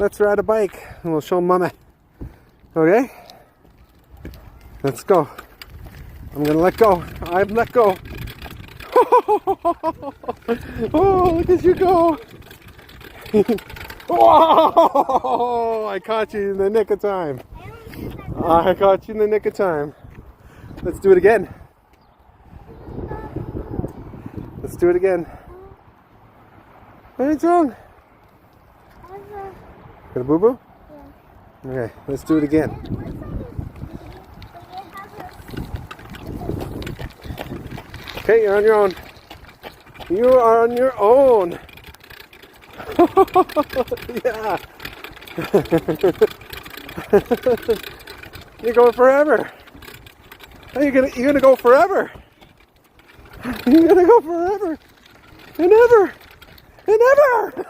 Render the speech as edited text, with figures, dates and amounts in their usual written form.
let's ride a bike and we'll show Mama. Okay? Let's go. I'm gonna let go. I've let go. Oh, look at you go. Oh, I caught you in the nick of time. I caught you in the nick of time. Let's do it again. Let's do it again. What's wrong? Got a boo-boo? Yeah. Okay, let's do it again. Okay, you're on your own. You are on your own. Yeah. You're going forever. You're gonna go forever. You're gonna go forever and ever and ever.